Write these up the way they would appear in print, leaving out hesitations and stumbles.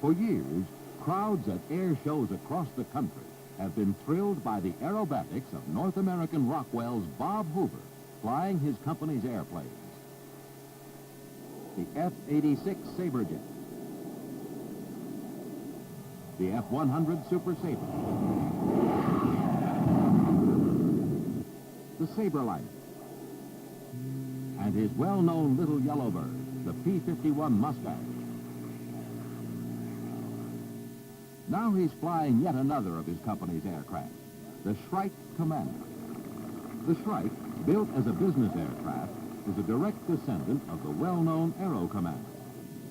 For years, crowds at air shows across the country have been thrilled by the aerobatics of North American Rockwell's Bob Hoover flying his company's airplanes. The F-86 Saberjet, the F-100 Super Sabre, the Saberliner, and his well-known little yellow bird, the P-51 Mustang. Now he's flying yet another of his company's aircraft, the Shrike Commander. The Shrike, built as a business aircraft, is a direct descendant of the well-known Aero Commander.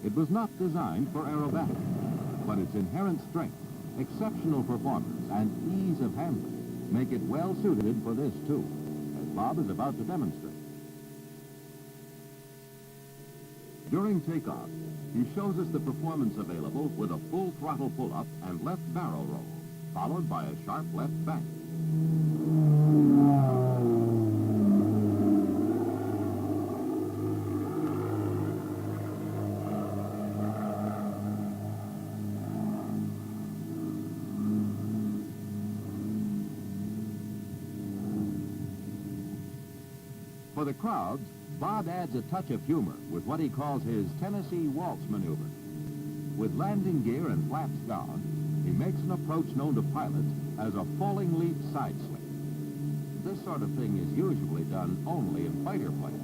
It was not designed for aerobatics, but its inherent strength, exceptional performance, and ease of handling make it well suited for this, too, as Bob is about to demonstrate. During takeoff, he shows us the performance available with a full throttle pull-up and left barrel roll, followed by a sharp left bank. For the crowds, Bob adds a touch of humor with what he calls his Tennessee waltz maneuver. With landing gear and flaps down, he makes an approach known to pilots as a falling leap side slip. This sort of thing is usually done only in fighter planes.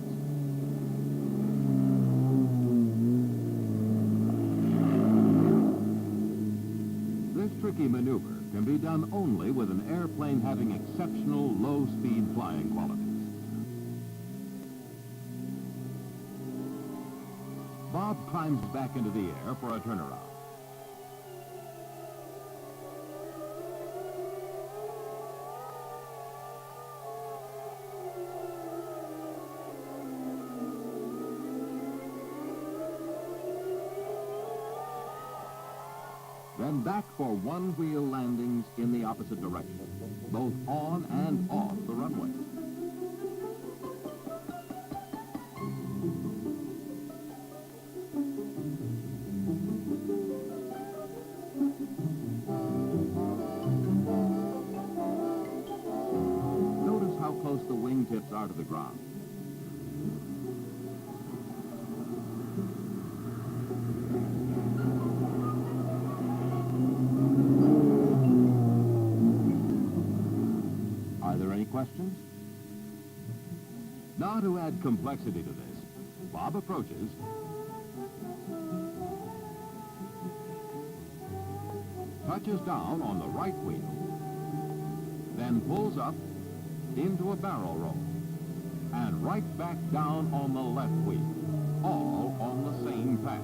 This tricky maneuver can be done only with an airplane having exceptional low-speed flying qualities. Bob climbs back into the air for a turnaround. Then back for one-wheel landings in the opposite direction, both on and off the runway. Close the wingtips are to the ground. Are there any questions? Now to add complexity to this, Bob approaches, touches down on the right wheel, then pulls up into a barrel roll, and right back down on the left wheel, all on the same pass.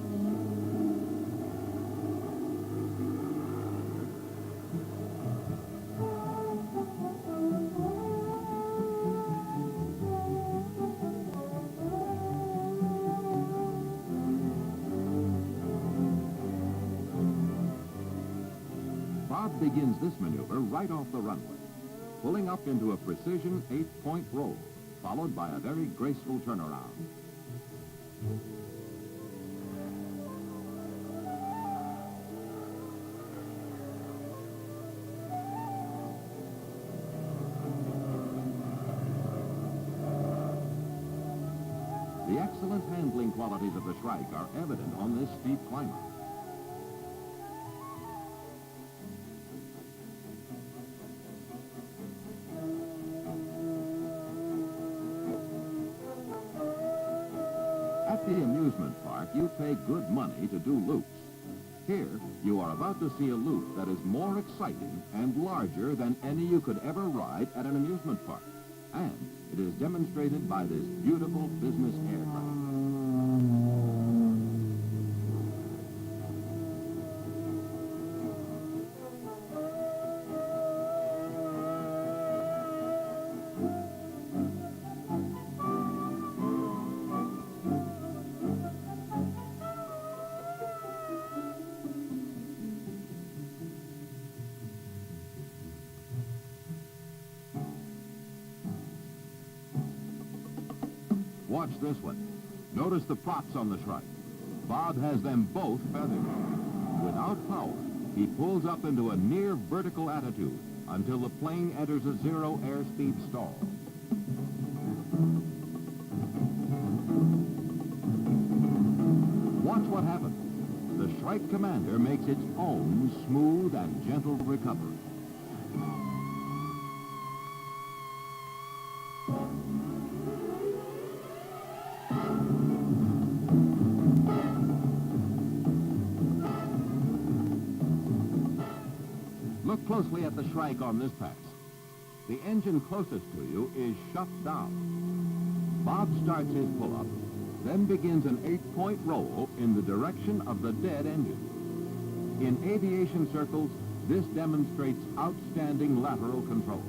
Bob begins this maneuver right off the runway, pulling up into a precision 8-point roll, followed by a very graceful turnaround. The excellent handling qualities of the Shrike are evident on this steep climber. At the amusement park, you pay good money to do loops. Here, you are about to see a loop that is more exciting and larger than any you could ever ride at an amusement park. And it is demonstrated by this beautiful business aircraft. Watch this one. Notice the props on the Shrike. Bob has them both feathered. Without Without power, he pulls up into a near vertical attitude until the plane enters a zero airspeed stall. Watch what happens. The Shrike Commander makes its own smooth and gentle recovery. Look closely at the Shrike on this pass. The engine closest to you is shut down. Bob starts his pull-up, then begins an 8-point roll in the direction of the dead engine. In aviation circles, this demonstrates outstanding lateral control.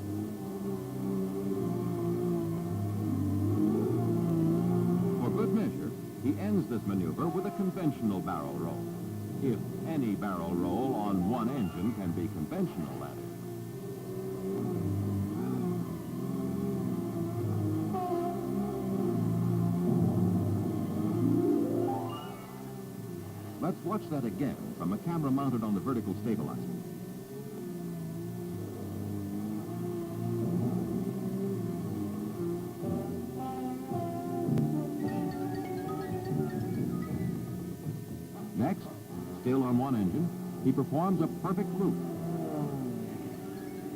For good measure, he ends this maneuver with a conventional barrel roll. If any barrel roll on one engine can be conventional, that is. Let's watch that again from a camera mounted on the vertical stabilizer. Next, still on one engine, he performs a perfect loop.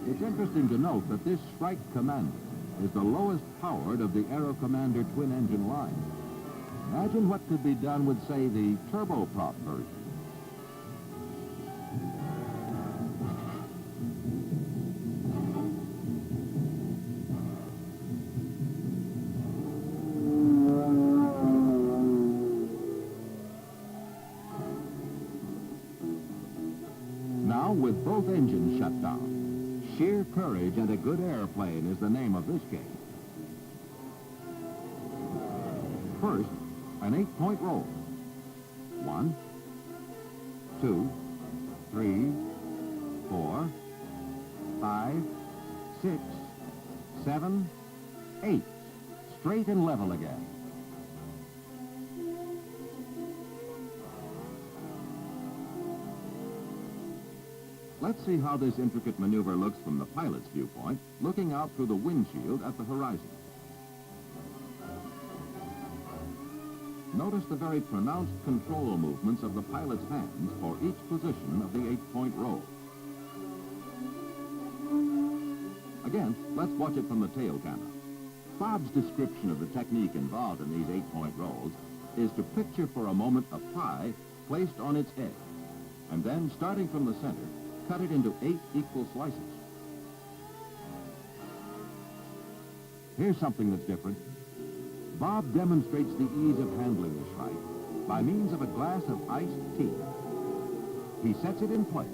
It's interesting to note that this Shrike Commander is the lowest powered of the Aero Commander twin-engine line. Imagine what could be done with, say, the turboprop version. Now, with both engines shut down, sheer courage and a good airplane is the name of this game. First, an 8-point roll. 1, 2, 3, 4, 5, 6, 7, 8. Straight and level again. Let's see how this intricate maneuver looks from the pilot's viewpoint, looking out through the windshield at the horizon. Notice the very pronounced control movements of the pilot's hands for each position of the 8-point roll. Again, let's watch it from the tail camera. Bob's description of the technique involved in these 8-point rolls is to picture for a moment a pie placed on its edge, and then, starting from the center, cut it into 8 equal slices. Here's something that's different. Bob demonstrates the ease of handling the Shrike by means of a glass of iced tea. He sets it in place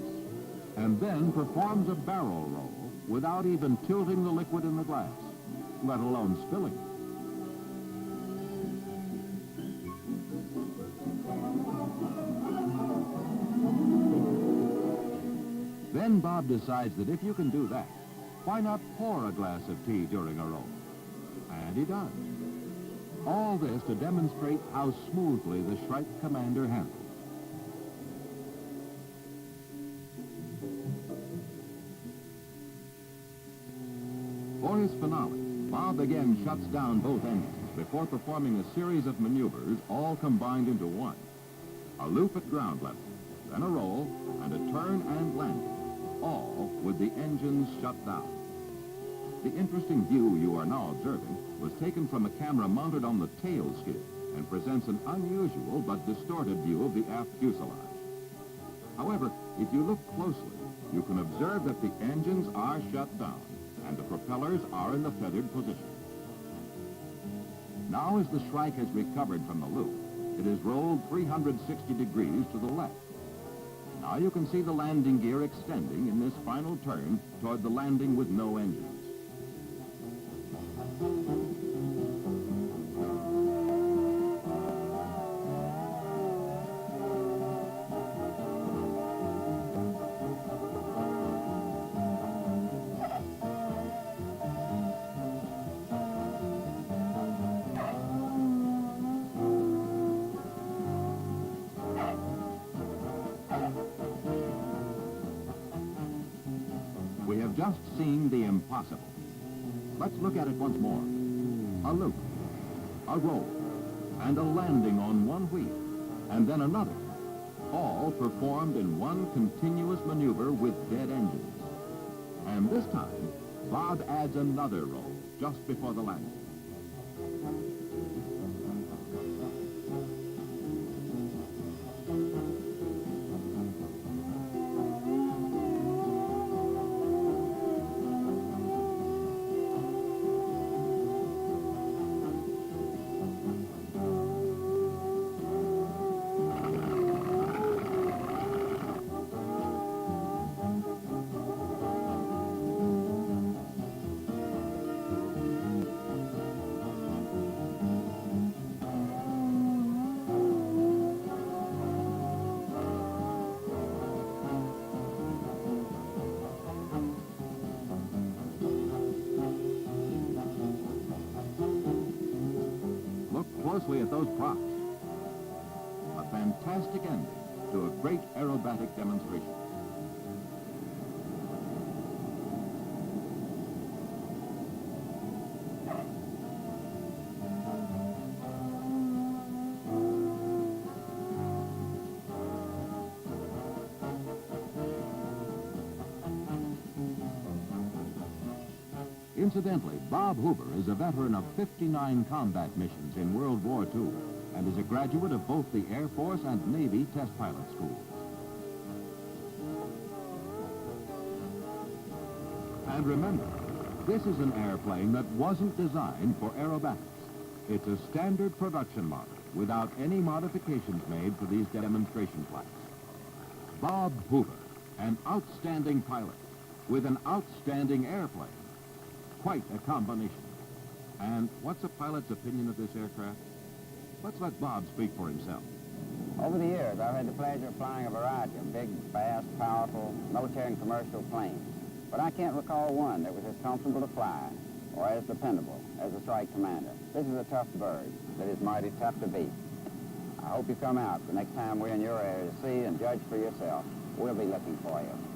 and then performs a barrel roll without even tilting the liquid in the glass, let alone spilling it. Then Bob decides that if you can do that, why not pour a glass of tea during a roll? And he does. All this to demonstrate how smoothly the Shrike Commander handles. For his finale, Bob again shuts down both engines before performing a series of maneuvers all combined into one. A loop at ground level, then a roll, and a turn and landing, all with the engines shut down. The interesting view you are now observing was taken from a camera mounted on the tail skid and presents an unusual but distorted view of the aft fuselage. However, if you look closely, you can observe that the engines are shut down and the propellers are in the feathered position. Now, as the Shrike has recovered from the loop, it is rolled 360 degrees to the left. Now you can see the landing gear extending in this final turn toward the landing with no engines. We have just seen the impossible. Let's look at it once more. A loop, a roll, and a landing on one wheel, and then another, all performed in one continuous maneuver with dead engines. And this time, Bob adds another roll just before the landing. Closely at those props. A fantastic ending to a great aerobatic demonstration. Incidentally, Bob Hoover is a veteran of 59 combat missions in World War II and is a graduate of both the Air Force and Navy test pilot schools. And remember, this is an airplane that wasn't designed for aerobatics. It's a standard production model without any modifications made for these demonstration flights. Bob Hoover, an outstanding pilot with an outstanding airplane. Quite a combination. And what's a pilot's opinion of this aircraft? Let's let Bob speak for himself. Over the years, I've had the pleasure of flying a variety of big, fast, powerful, military and commercial planes. But I can't recall one that was as comfortable to fly or as dependable as the Shrike Commander. This is a tough bird that is mighty tough to beat. I hope you come out the next time we're in your area to see and judge for yourself. We'll be looking for you.